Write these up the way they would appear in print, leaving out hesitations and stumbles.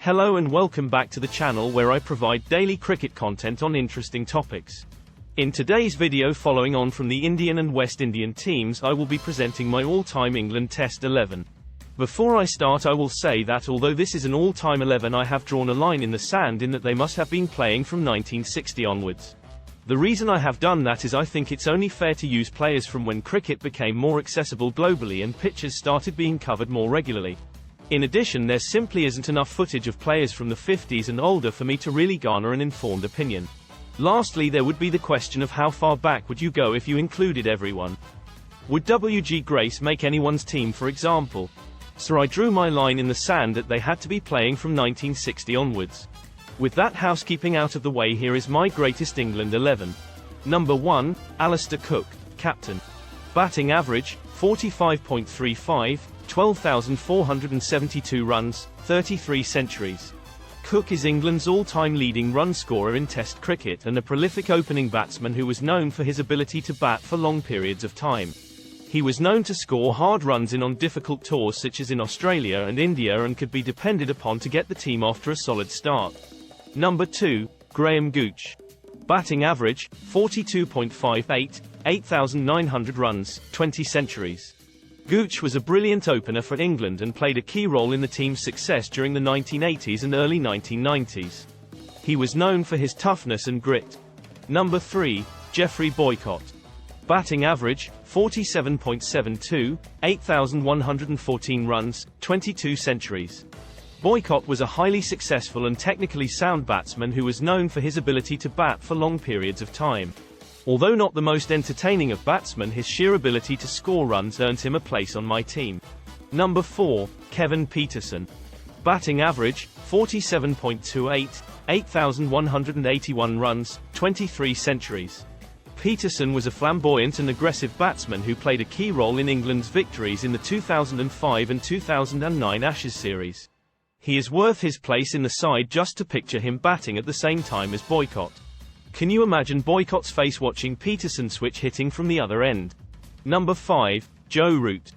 Hello and welcome back to the channel where I provide daily cricket content on interesting topics. In today's video, following on from the Indian and West Indian teams, I will be presenting my all-time England Test 11. Before I start, I will say that although this is an all-time 11, I have drawn a line in the sand in that they must have been playing from 1960 onwards. The reason I have done that is I think it's only fair to use players from when cricket became more accessible globally and pitches started being covered more regularly. In addition, there simply isn't enough footage of players from the 50s and older for me to really garner an informed opinion. Lastly, there would be the question of how far back would you go if you included everyone. Would W.G. Grace make anyone's team, for example? So I drew my line in the sand that they had to be playing from 1960 onwards. With that housekeeping out of the way, here is my greatest England 11. Number 1, Alistair Cook, captain. Batting average, 45.35, 12,472 runs, 33 centuries. Cook is England's all-time leading run scorer in Test cricket and a prolific opening batsman who was known for his ability to bat for long periods of time. He was known to score hard runs in on difficult tours such as in Australia and India, and could be depended upon to get the team off to a solid start. Number 2, Graham Gooch. Batting average, 42.58, 8,900 runs, 20 centuries. Gooch was a brilliant opener for England and played a key role in the team's success during the 1980s and early 1990s. He was known for his toughness and grit. Number 3, Geoffrey Boycott. Batting average, 47.72, 8,114 runs, 22 centuries. Boycott was a highly successful and technically sound batsman who was known for his ability to bat for long periods of time. Although not the most entertaining of batsmen, his sheer ability to score runs earned him a place on my team. Number 4, Kevin Peterson. Batting average, 47.28, 8,181 runs, 23 centuries. Peterson was a flamboyant and aggressive batsman who played a key role in England's victories in the 2005 and 2009 Ashes series. He is worth his place in the side just to picture him batting at the same time as Boycott. Can you imagine Boycott's face watching Peterson switch hitting from the other end? Number 5, Joe Root.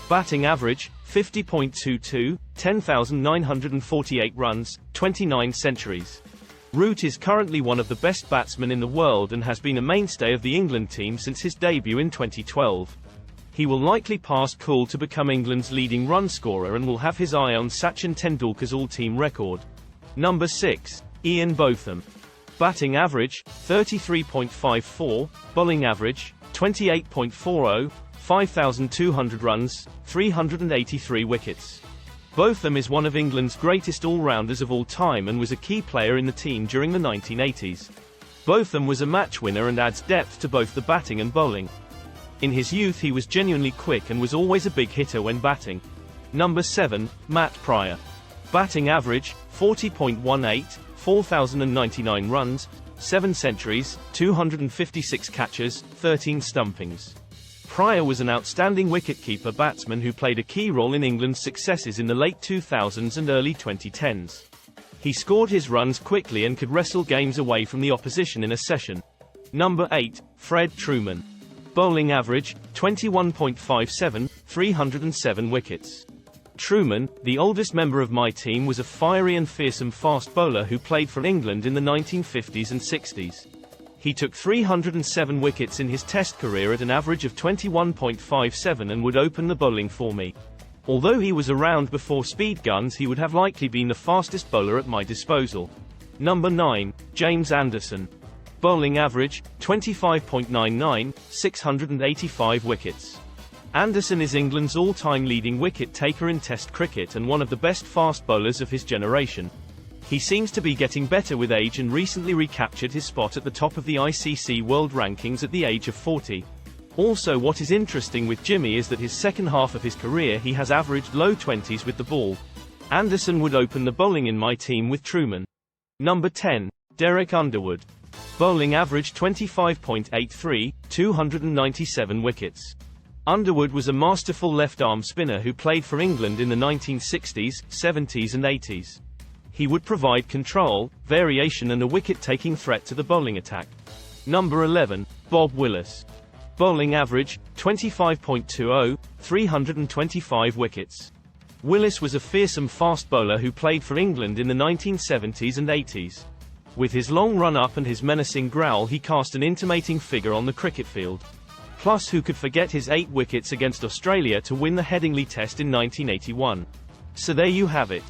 Batting average, 50.22, 10,948 runs, 29 centuries. Root is currently one of the best batsmen in the world and has been a mainstay of the England team since his debut in 2012. He will likely pass Cool to become England's leading run scorer and will have his eye on Sachin Tendulkar's all-team record. Number 6, Ian Botham. Batting average, 33.54, bowling average, 28.40, 5,200 runs, 383 wickets. Botham is one of England's greatest all-rounders of all time and was a key player in the team during the 1980s. Botham was a match winner and adds depth to both the batting and bowling. In his youth he was genuinely quick and was always a big hitter when batting. Number 7, Matt Prior. Batting average, 40.18, 4,099 runs, 7 centuries, 256 catches, 13 stumpings. Prior was an outstanding wicketkeeper batsman who played a key role in England's successes in the late 2000s and early 2010s. He scored his runs quickly and could wrestle games away from the opposition in a session. Number 8, Fred Truman. Bowling average, 21.57, 307 wickets. Truman, the oldest member of my team, was a fiery and fearsome fast bowler who played for England in the 1950s and 60s. He took 307 wickets in his Test career at an average of 21.57 and would open the bowling for me. Although he was around before speed guns, he would have likely been the fastest bowler at my disposal. Number 9, James Anderson. Bowling average, 25.99, 685 wickets. Anderson is England's all-time leading wicket-taker in Test cricket and one of the best fast bowlers of his generation. He seems to be getting better with age and recently recaptured his spot at the top of the ICC World Rankings at the age of 40. Also, what is interesting with Jimmy is that his second half of his career he has averaged low 20s with the ball. Anderson would open the bowling in my team with Truman. Number 10, Derek Underwood. Bowling average 25.83, 297 wickets. Underwood was a masterful left-arm spinner who played for England in the 1960s, 70s and 80s. He would provide control, variation and a wicket-taking threat to the bowling attack. Number 11, Bob Willis. Bowling average, 25.20, 325 wickets. Willis was a fearsome fast bowler who played for England in the 1970s and 80s. With his long run-up and his menacing growl, he cast an intimating figure on the cricket field. Plus, who could forget his 8 wickets against Australia to win the Headingley Test in 1981. So there you have it.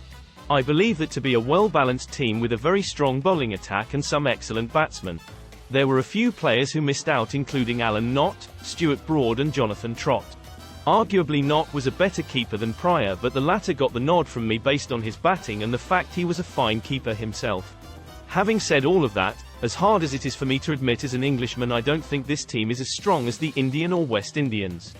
I believe that to be a well-balanced team with a very strong bowling attack and some excellent batsmen. There were a few players who missed out, including Alan Knott, Stuart Broad and Jonathan Trott. Arguably Knott was a better keeper than Pryor, but the latter got the nod from me based on his batting and the fact he was a fine keeper himself. Having said all of that, as hard as it is for me to admit as an Englishman, I don't think this team is as strong as the Indian or West Indians.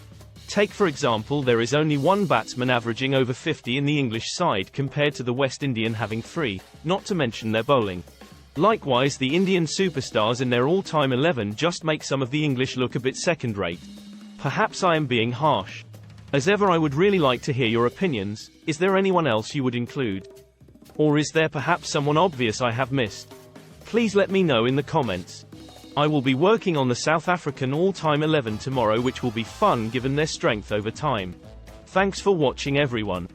Take for example, there is only one batsman averaging over 50 in the English side compared to the West Indian having 3, not to mention their bowling. Likewise, the Indian superstars in their all-time 11 just make some of the English look a bit second-rate. Perhaps I am being harsh. As ever, I would really like to hear your opinions. Is there anyone else you would include? Or is there perhaps someone obvious I have missed? Please let me know in the comments. I will be working on the South African all-time 11 tomorrow, which will be fun given their strength over time. Thanks for watching everyone.